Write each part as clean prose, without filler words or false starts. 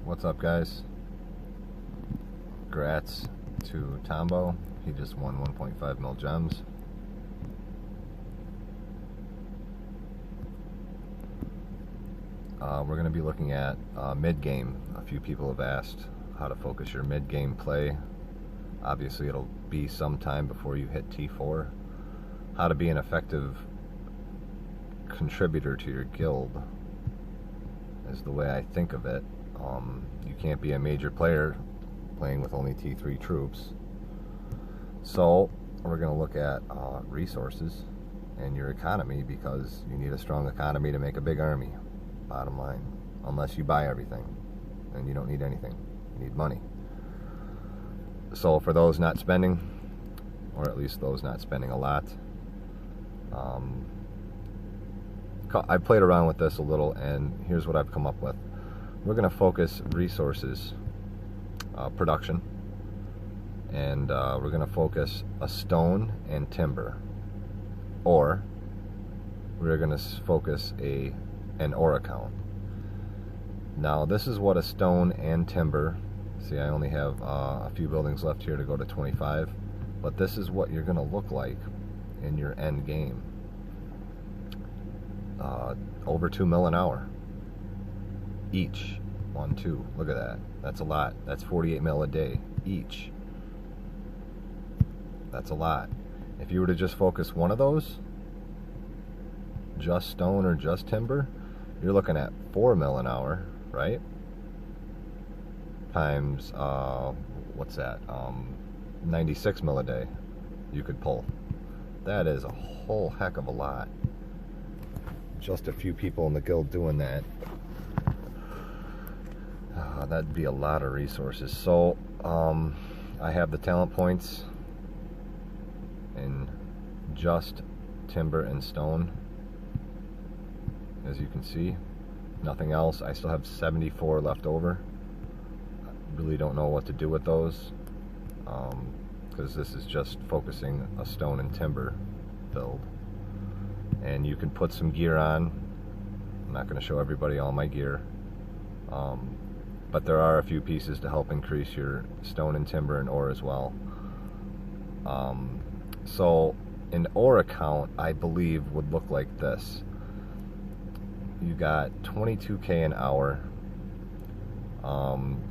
What's up, guys? Congrats to Tombo. He just won 1.5 mil gems. We're going to be looking at mid-game. A few people have asked how to focus your mid-game play. Obviously, it'll be some time before you hit T4. How to be an effective contributor to your guild is the way I think of it. You can't be a major player playing with only T3 troops. So we're going to look at resources and your economy, because you need a strong economy to make a big army, bottom line. Unless you buy everything, and you don't need anything. You need money. So for those not spending, or at least those not spending a lot, I played around with this a little, and here's what I've come up with. We're going to focus resources, production, and we're going to focus a stone and timber, or we're going to focus an ore account. Now this is what a stone and timber, see, I only have a few buildings left here to go to 25, but this is what you're going to look like in your end game. Over 2 mil an hour each. 1, 2, look at that. That's a lot. That's 48 mil a day each. That's a lot. If you were to just focus one of those, just stone or just timber, you're looking at 4 mil an hour, right? Times what's that? 96 mil a day you could pull. That is a whole heck of a lot. Just a few people in the guild doing that. That'd be a lot of resources. So I have the talent points in just timber and stone, as you can see. Nothing else. I still have 74 left over. I really don't know what to do with those, because this is just focusing a stone and timber build. And you can put some gear on. I'm not going to show everybody all my gear, but there are a few pieces to help increase your stone and timber and ore as well. So an ore account, I believe, would look like this. You got 22k an hour.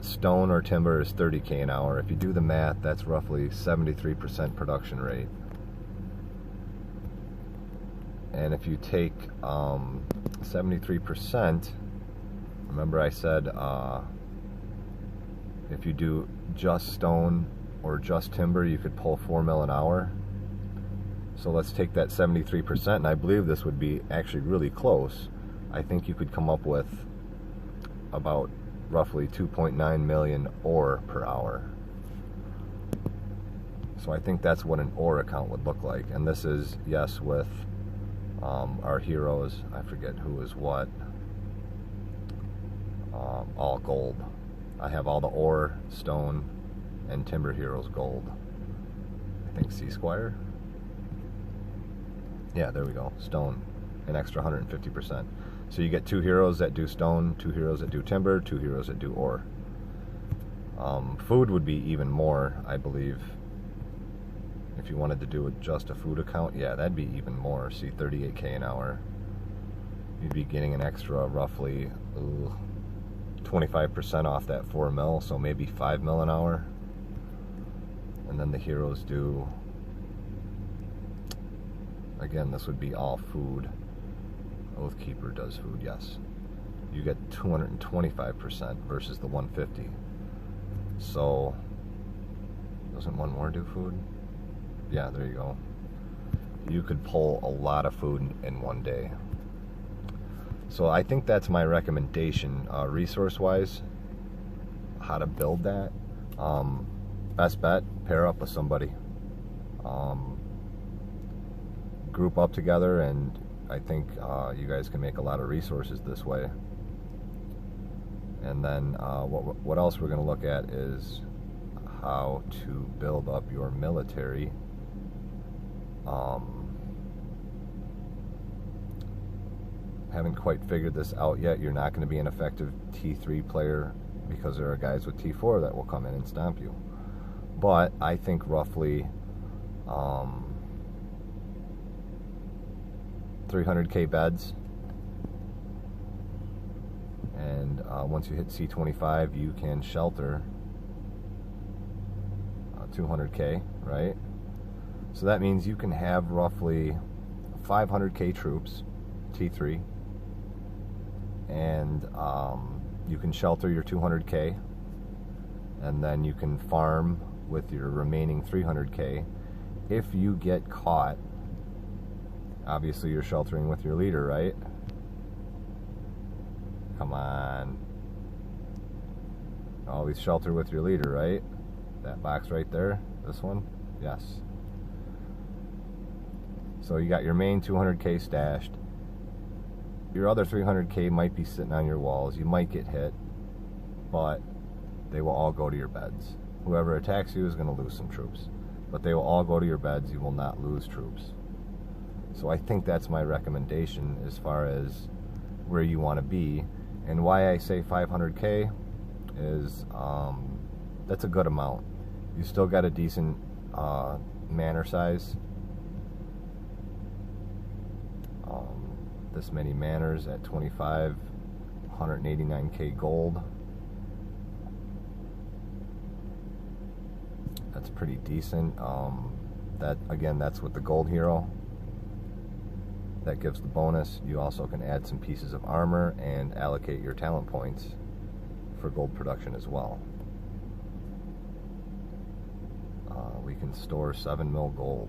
Stone or timber is 30k an hour. If you do the math, that's roughly 73% production rate. And if you take 73%, remember I said if you do just stone or just timber, you could pull 4 mil an hour. So let's take that 73%, and I believe this would be actually really close. I think you could come up with about roughly 2.9 million ore per hour. So I think that's what an ore account would look like. And this is, yes, with our heroes, I forget who is what, all gold. I have all the ore, stone, and timber heroes gold. I think C Squire. Yeah, there we go. Stone, an extra 150%. So you get 2 heroes that do stone, 2 heroes that do timber, 2 heroes that do ore. Food would be even more, I believe. If you wanted to do just a food account, yeah, that'd be even more. See, 38k an hour. You'd be getting an extra roughly 25% off that 4 mil, so maybe 5 mil an hour. And then the heroes do, again, this would be all food. Oathkeeper does food, yes. You get 225% versus the 150. So, doesn't one more do food? Yeah, there you go. You could pull a lot of food in one day. So I think that's my recommendation, resource-wise, how to build that. Best bet, pair up with somebody. Group up together, and I think you guys can make a lot of resources this way. And then what else we're going to look at is how to build up your military. Haven't quite figured this out yet. You're not going to be an effective T3 player because there are guys with T4 that will come in and stomp you. But I think roughly 300k beds, and once you hit C25 you can shelter 200k, right? So that means you can have roughly 500k troops, T3, and you can shelter your 200k, and then you can farm with your remaining 300k. If you get caught, obviously you're sheltering with your leader, right? Come on. Always shelter with your leader, right? That box right there, this one, yes. So you got your main 200k stashed. Your other 300k might be sitting on your walls. You might get hit, but they will all go to your beds. Whoever attacks you is going to lose some troops, but they will all go to your beds. You will not lose troops. So I think that's my recommendation as far as where you want to be. And why I say 500k is that's a good amount. You still got a decent manor size. This many manors at 25, 189k gold. That's pretty decent. That again, that's with the gold hero. That gives the bonus. You also can add some pieces of armor and allocate your talent points for gold production as well. We can store 7 mil gold.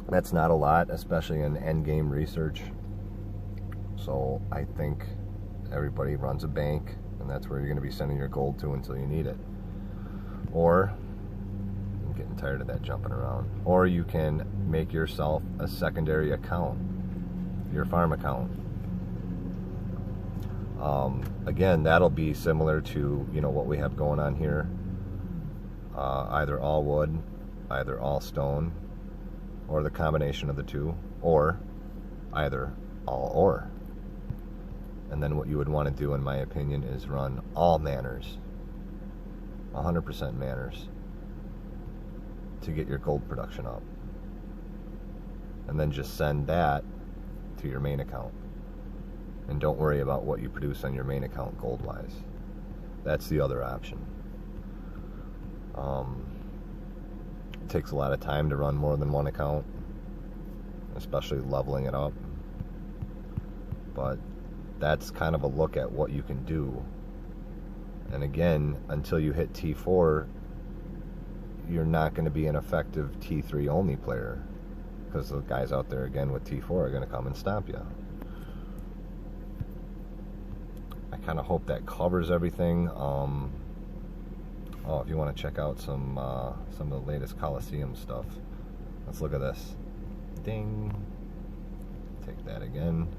That's not a lot, especially in endgame research. So I think everybody runs a bank, and that's where you're going to be sending your gold to until you need it. Or, I'm getting tired of that jumping around, or you can make yourself a secondary account, your farm account. Again, that'll be similar to, you know, what we have going on here. Either all wood, either all stone, or the combination of the two, or either all ore. And then what you would want to do, in my opinion, is run all manors, 100% manors, to get your gold production up. And then just send that to your main account. And don't worry about what you produce on your main account gold-wise. That's the other option. It takes a lot of time to run more than one account, especially leveling it up. But that's kind of a look at what you can do. And again, until you hit T4, you're not going to be an effective T3 only player, because the guys out there again with T4 are going to come and stomp you. I kind of hope that covers everything. Oh, if you want to check out some of the latest Coliseum stuff, let's look at this. Ding. Take that again.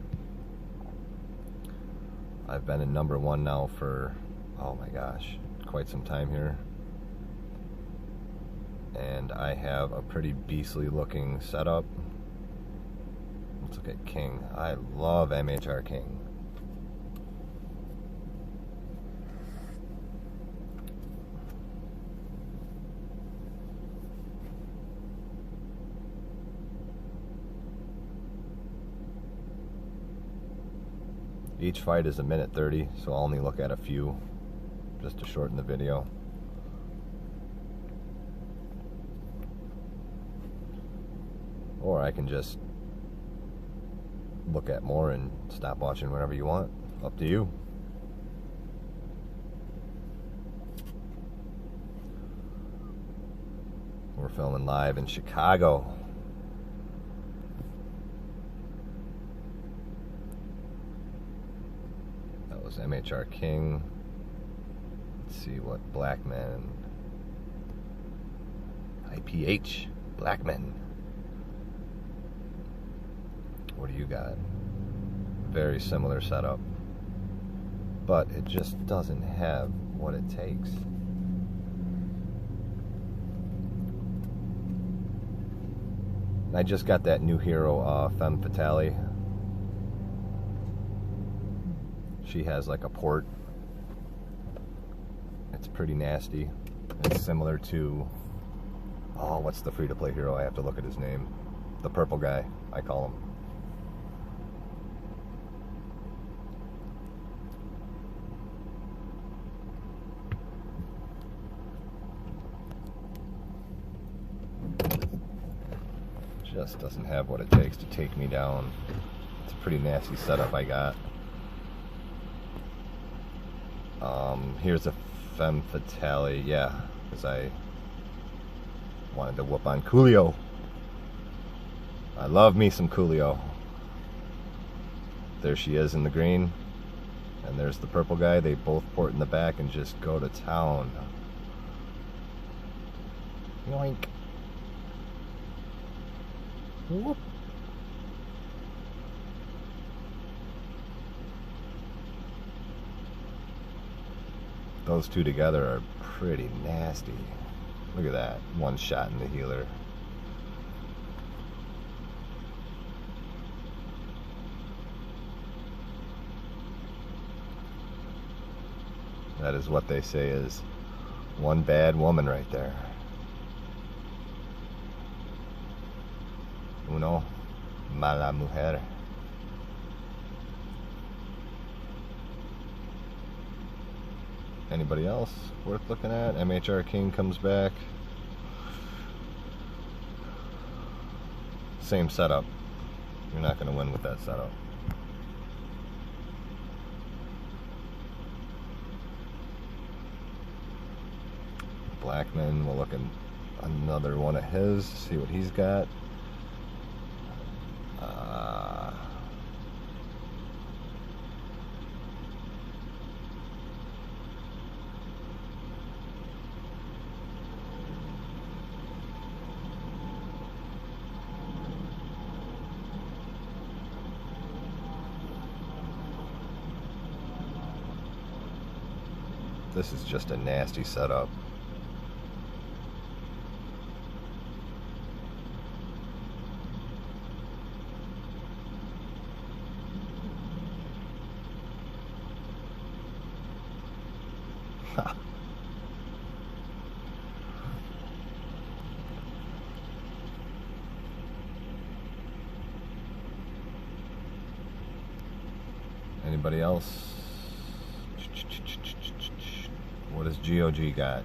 I've been in #1 now for, oh my gosh, quite some time here. And I have a pretty beastly looking setup. Let's look at King. I love MHR King. Each fight is 1:30, so I'll only look at a few just to shorten the video. Or I can just look at more and stop watching whenever you want. Up to you. We're filming live in Chicago. MHR King. Let's see what Blackman. IPH Blackman. What do you got? Very similar setup, but it just doesn't have what it takes. I just got that new hero, Femme Fatale. She has like a port. It's pretty nasty. It's similar to, oh, what's the free-to-play hero? I have to look at his name. The purple guy, I call him. Just doesn't have what it takes to take me down. It's a pretty nasty setup I got. Here's a femme fatale, yeah, because I wanted to whoop on Coolio. I love me some Coolio. There she is in the green, and there's the purple guy. They both port in the back and just go to town. Yoink. Whoop. Those two together are pretty nasty. Look at that. One shot in the healer. That is what they say is one bad woman right there. Uno mala mujer. Anybody else worth looking at? MHR King comes back. Same setup. You're not going to win with that setup. Blackman, we'll look at another one of his, see what he's got. This is just a nasty setup. Anybody else? What does GOG got?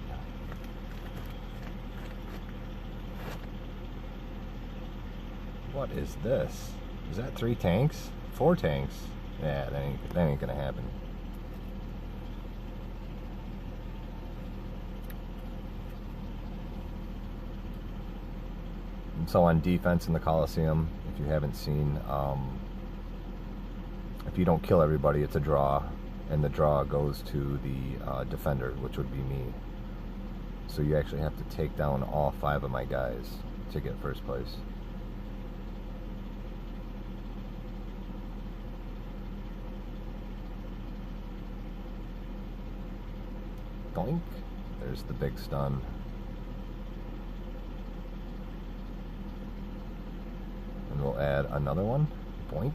What is this? Is that 3 tanks? 4 tanks? Yeah, that ain't gonna happen. So on defense in the Coliseum, if you haven't seen, if you don't kill everybody, it's a draw, and the draw goes to the defender, which would be me. So you actually have to take down all 5 of my guys to get first place. Doink. There's the big stun. And we'll add another one. Boink.